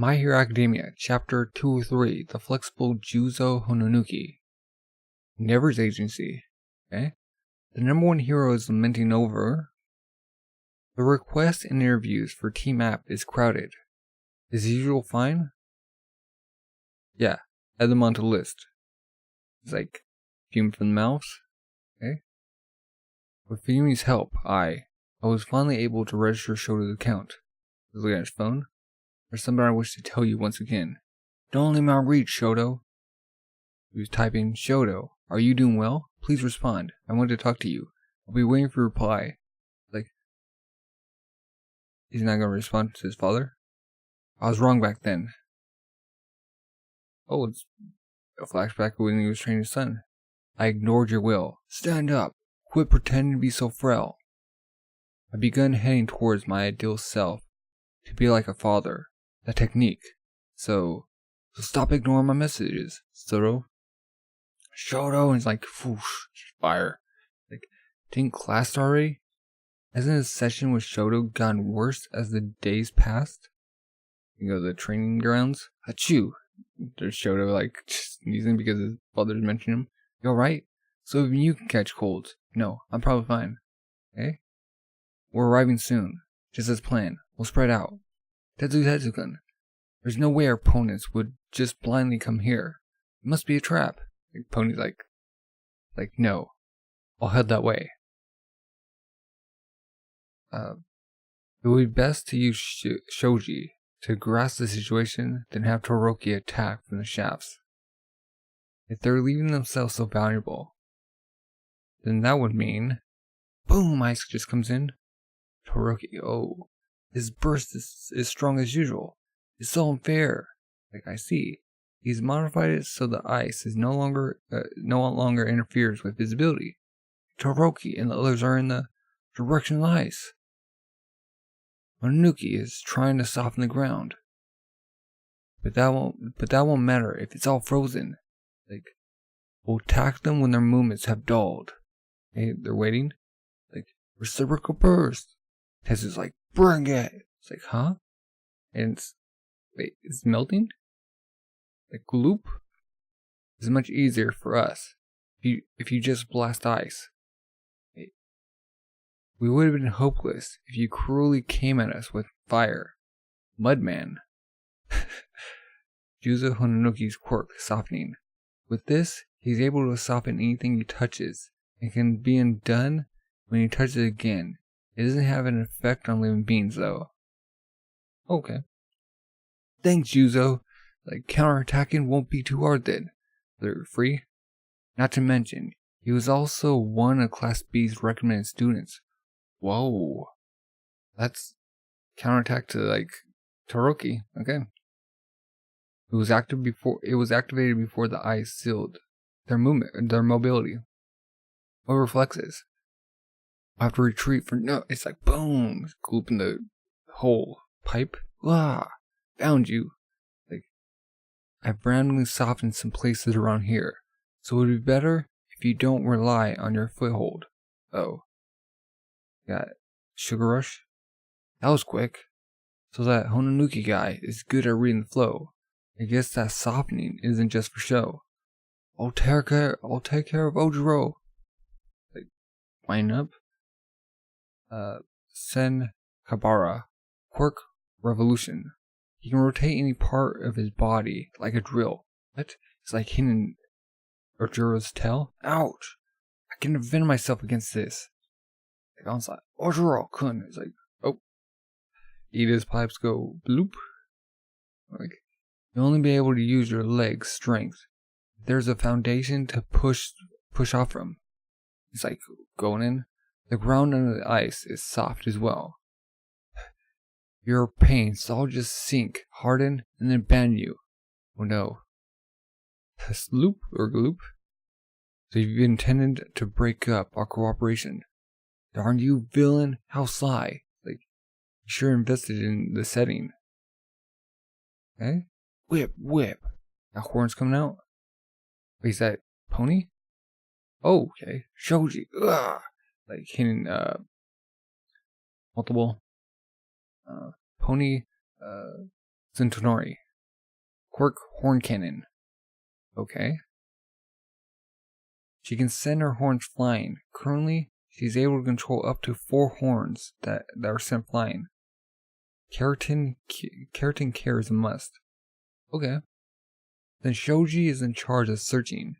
My Hero Academia, Chapter 203, The Flexible Juzo Honenuki. Never's Agency. Okay. The number one hero is lamenting over. The request and interviews for Team App is crowded. Is the usual fine? Yeah, add them onto the list. It's like, fume from the mouths. Okay. With Fumi's help, I was finally able to register Shoto's account. He was looking at his phone. There's something I wish to tell you once again. Don't leave me out of reach, Shoto. He was typing, Shoto, are you doing well? Please respond. I want to talk to you. I'll be waiting for your reply. Like, he's not going to respond to his father? I was wrong back then. Oh, it's a flashback of when he was training his son. I ignored your will. Stand up. Quit pretending to be so frail. I've begun heading towards my ideal self. To be like a father. That technique. So stop ignoring my messages, Shoto. And he's like, whoosh, fire. Like, didn't class start already? Hasn't his session with Shoto gotten worse as the days passed? You go to the training grounds. Achoo! There's Shoto like sneezing because his father's mentioning him. You alright? So even you can catch colds. No, I'm probably fine. Okay? We're arriving soon. Just as planned. We'll spread out. Tetsugun. There's no way our opponents would just blindly come here. It must be a trap. Like, Pony's like, no. I'll head that way. It would be best to use Shoji to grasp the situation than have Todoroki attack from the shafts. If they're leaving themselves so valuable, then that would mean, boom, Ice just comes in. Todoroki, oh. His burst is strong as usual. It's so unfair. Like, I see. He's modified it so the ice is no longer interferes with visibility. Todoroki and the others are in the direction of the ice. Honenuki is trying to soften the ground. But that won't matter if it's all frozen. Like, we'll attack them when their movements have dulled. Hey, they're waiting. Like, reciprocal burst. Tetsu's like, bring it. It's like, huh? And it's melting? Like, gloop? It's much easier for us if you just blast ice. We would have been hopeless if you cruelly came at us with fire. Mudman. Juzo Honenuki's quirk, softening. With this, he's able to soften anything he touches, and can be undone when he touches it again. It doesn't have an effect on living beings, though. Okay. Thanks, Juzo. Like, counterattacking won't be too hard then. They're free. Not to mention, he was also one of Class B's recommended students. Whoa. That's counterattack to, like, Todoroki. Okay. It was activated before the ice sealed their mobility. What reflexes? I have to retreat for no. It's like boom, gloop in the hole pipe. Ah, found you. Like, I've randomly softened some places around here, so it would be better if you don't rely on your foothold. Oh, got Sugar Rush. That was quick. So that Honenuki guy is good at reading the flow. I guess that softening isn't just for show. I'll take care of Ojiro. Like, line up. Sen Kabara. Quirk Revolution. He can rotate any part of his body like a drill. What? It's like hitting Ojiro's tail? Ouch! I can defend myself against this. Like, I was like, Ojiro-kun. It's like, oh. Ida's pipes go bloop. Like, you'll only be able to use your legs' strength. There's a foundation to push off from. It's like going in. The ground under the ice is soft as well. Your pains all just sink, harden, and then bend you. Oh no. Sloop or gloop? So you've intended to break up our cooperation. Darn you, villain! How sly! Like, you sure invested in the setting. Okay? Whip. Now horns coming out. Wait, is that Pony? Oh, okay. Shoji. Ugh. Like hitting multiple Pony Centonori. Quirk Horn Cannon. Okay. She can send her horns flying. Currently, she's able to control up to 4 horns that are sent flying. Keratin care is a must. Okay. Then Shoji is in charge of searching.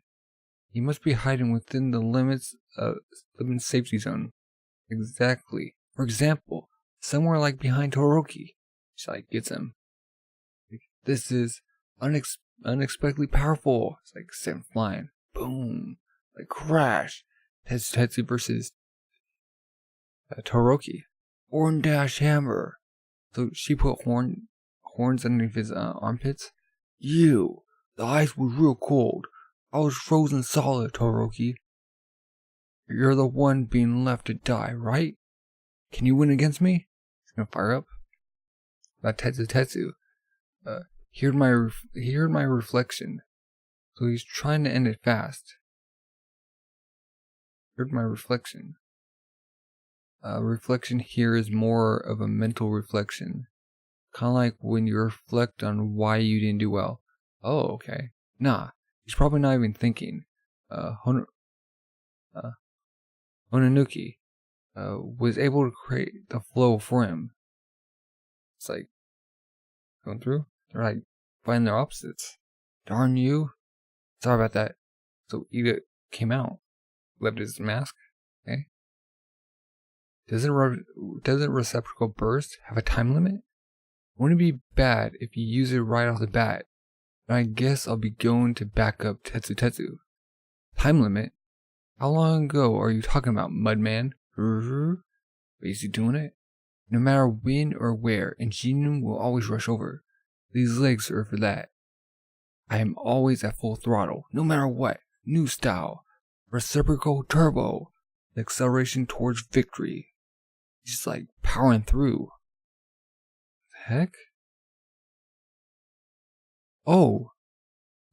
He must be hiding within the limits of the safety zone. Exactly. For example, somewhere like behind Todoroki. She like gets him. This is unexpectedly powerful. It's like sent flying. Boom. Like crash. Tetsu versus Todoroki. Horn dash hammer. So she put horns underneath his armpits. The ice was real cold. I was frozen solid, Todoroki. You're the one being left to die, right? Can you win against me? He's gonna fire up. About Tetsu. He heard my reflection. So he's trying to end it fast. Heard my reflection. Reflection here is more of a mental reflection. Kind of like when you reflect on why you didn't do well. Oh, okay. Nah, he's probably not even thinking. Honenuki was able to create the flow for him. It's like going through. They're like finding their opposites. Darn you. Sorry about that. So Ida came out, left his mask. Okay. Doesn't reciprocal burst have a time limit? Wouldn't it be bad if you use it right off the bat? But I guess I'll be going to back up Tetsu. Time limit? How long ago are you talking about, Mudman? Is he doing it? No matter when or where, Ingenium will always rush over. These legs are for that. I am always at full throttle, no matter what. New style. Reciprocal turbo. The acceleration towards victory. Just like powering through. Heck? Oh,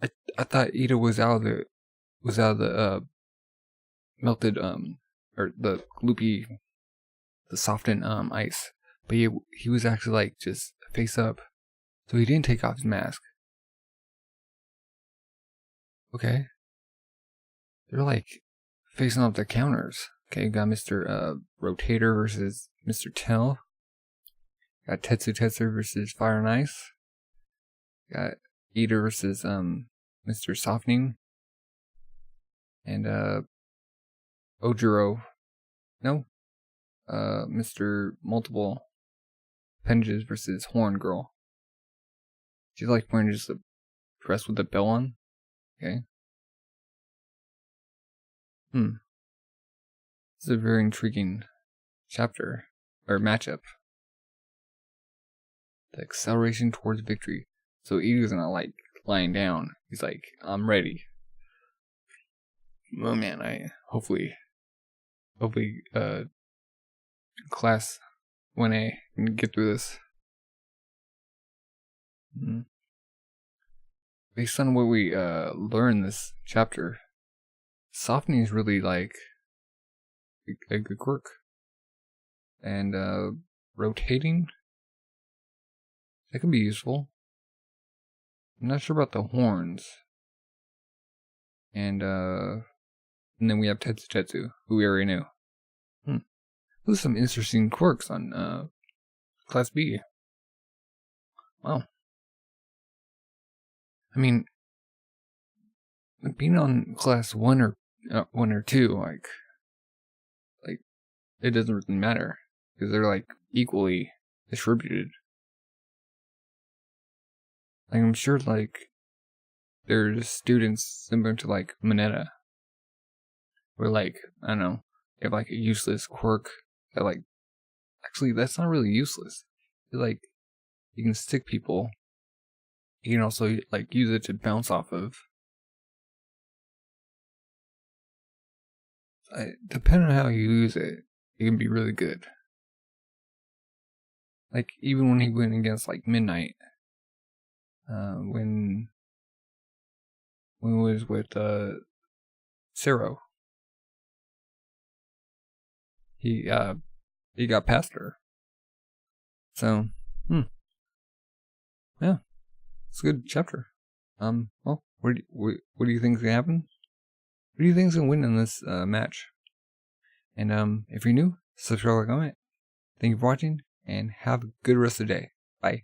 I thought Ida was out of the melted or the gloopy, the softened ice, but he was actually like just face up, so he didn't take off his mask. Okay, they're like facing off the counters. Okay, got Mr. Rotator versus Mr. Tell. Got Tetsu versus Fire and Ice. Got Ida versus Mr. Softening. And Ojiro. No. Mr. Multiple Appendages versus Horn Girl. She's like wearing just a dress with a bell on. Okay. This is a very intriguing chapter. Or matchup. The acceleration towards victory. So Ida's not like lying down. He's like, I'm ready. Oh man, I hopefully class 1A can get through this. Based on what we learned this chapter, softening is really like a good quirk. And rotating, that can be useful. I'm not sure about the horns. And then we have Tetsu, who we already knew. Those are some interesting quirks on Class B. Wow. I mean, being on Class 1 or 2, like it doesn't really matter because they're like equally distributed. Like I'm sure like there's students similar to like Mineta, where like I don't know, they have like a useless quirk that like actually that's not really useless. It's like you can stick people. You can also like use it to bounce off of. Depending on how you use it, it can be really good. Like even when he went against like Midnight, when he was with Zero, he got past her. So, yeah. it's a good chapter. Well, what do you think is gonna happen? Who do you think is gonna win in this match? And if you're new, subscribe, comment. Thank you for watching, and have a good rest of the day. Bye.